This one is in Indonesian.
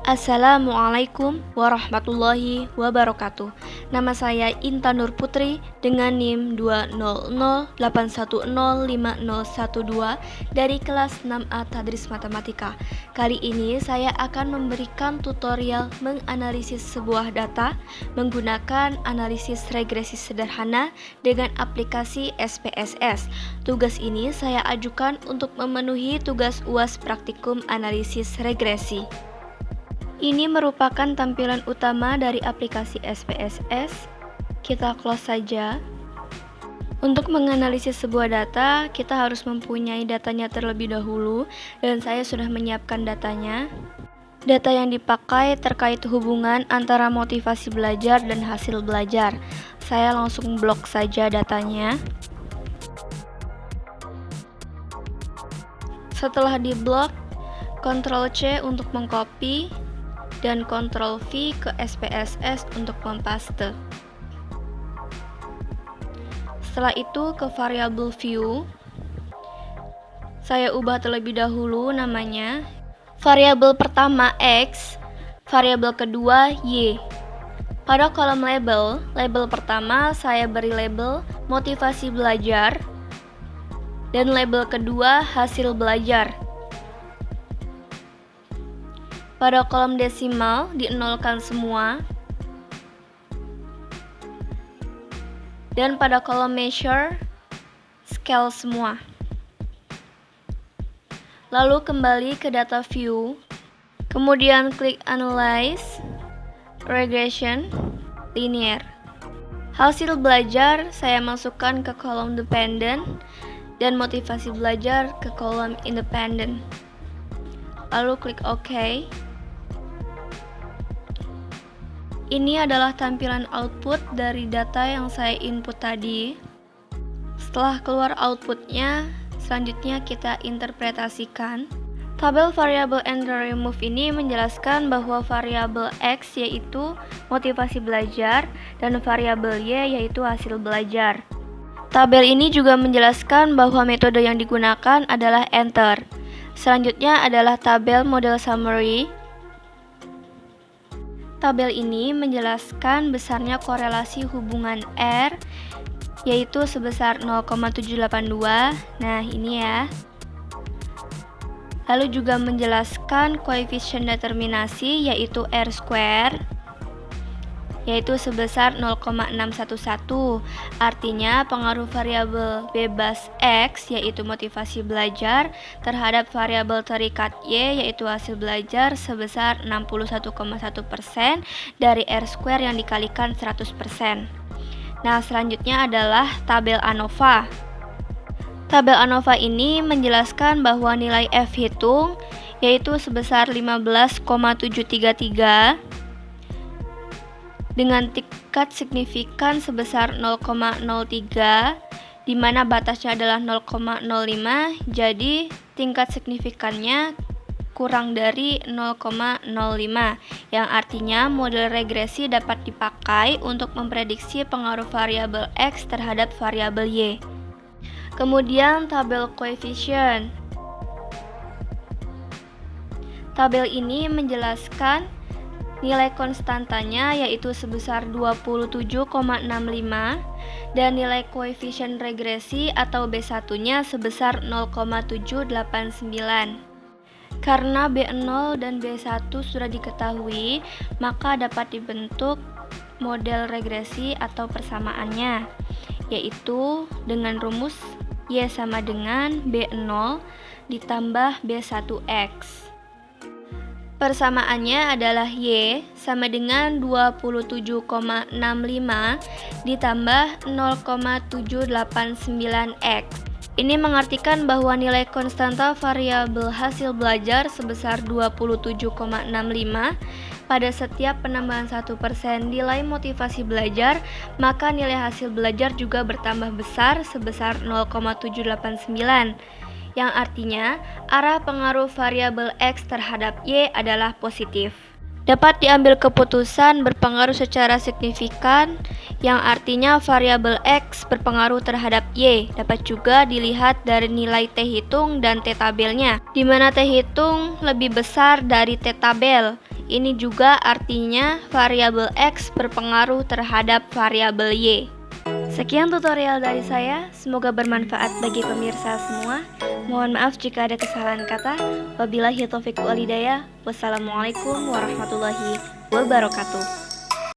Assalamualaikum warahmatullahi wabarakatuh. Nama saya Intan Nur Putri dengan NIM 20081050112 dari kelas 6A Tadris Matematika. Kali ini saya akan memberikan tutorial menganalisis sebuah data menggunakan analisis regresi sederhana dengan aplikasi SPSS. Tugas ini saya ajukan untuk memenuhi tugas UAS praktikum analisis regresi. Ini merupakan tampilan utama dari aplikasi SPSS. Kita close saja. Untuk menganalisis sebuah data, kita harus mempunyai datanya terlebih dahulu, dan saya sudah menyiapkan datanya. Data yang dipakai terkait hubungan antara motivasi belajar dan hasil belajar. Saya langsung blok saja datanya. Setelah diblok, Ctrl C untuk mengcopy dan Ctrl V ke SPSS untuk mempaste. Setelah itu ke variabel view, saya ubah terlebih dahulu namanya. Variabel pertama X, variabel kedua Y. Pada kolom label pertama saya beri label motivasi belajar dan label kedua hasil belajar. Pada kolom desimal di-nolkan semua. Dan pada kolom measure, scale semua. Lalu kembali ke data view. Kemudian klik analyze, regression, linear. Hasil belajar saya masukkan ke kolom dependent dan motivasi belajar ke kolom independent. Lalu klik OK. Ini adalah tampilan output dari data yang saya input tadi. Setelah keluar outputnya, selanjutnya kita interpretasikan. Tabel variabel enter remove ini menjelaskan bahwa variabel X yaitu motivasi belajar dan variabel Y yaitu hasil belajar. Tabel ini juga menjelaskan bahwa metode yang digunakan adalah enter. Selanjutnya adalah tabel model summary. Tabel ini menjelaskan besarnya korelasi hubungan R yaitu sebesar 0,782. Nah, ini ya. Lalu juga menjelaskan koefisien determinasi yaitu R square yaitu sebesar 0,611. Artinya pengaruh variabel bebas X yaitu motivasi belajar terhadap variabel terikat Y yaitu hasil belajar sebesar 61,1% dari R square yang dikalikan 100%. Nah, selanjutnya adalah tabel ANOVA. Tabel ANOVA ini menjelaskan bahwa nilai F hitung yaitu sebesar 15,733 dengan tingkat signifikan sebesar 0,03, di mana batasnya adalah 0,05, jadi tingkat signifikannya kurang dari 0,05, yang artinya model regresi dapat dipakai untuk memprediksi pengaruh variabel X terhadap variabel Y. Kemudian tabel koefisien. Tabel ini menjelaskan nilai konstantanya yaitu sebesar 27,65 dan nilai koefisien regresi atau B1-nya sebesar 0,789. Karena B0 dan B1 sudah diketahui, maka dapat dibentuk model regresi atau persamaannya, yaitu dengan rumus Y sama dengan B0 ditambah B1X. Persamaannya adalah Y sama dengan 27,65 ditambah 0,789X. Ini mengartikan bahwa nilai konstanta variabel hasil belajar sebesar 27,65 pada setiap penambahan 1% nilai motivasi belajar, maka nilai hasil belajar juga bertambah besar sebesar 0,789. Yang artinya arah pengaruh variabel X terhadap Y adalah positif. Dapat diambil keputusan berpengaruh secara signifikan, yang artinya variabel X berpengaruh terhadap Y. Dapat juga dilihat dari nilai T hitung dan T tabelnya, di mana T hitung lebih besar dari T tabel, Ini juga artinya variabel X berpengaruh terhadap variabel Y. Sekian tutorial dari saya, semoga bermanfaat bagi pemirsa semua. Mohon maaf jika ada kesalahan kata. Wabillahi taufiq wal hidayah. Wassalamualaikum warahmatullahi wabarakatuh.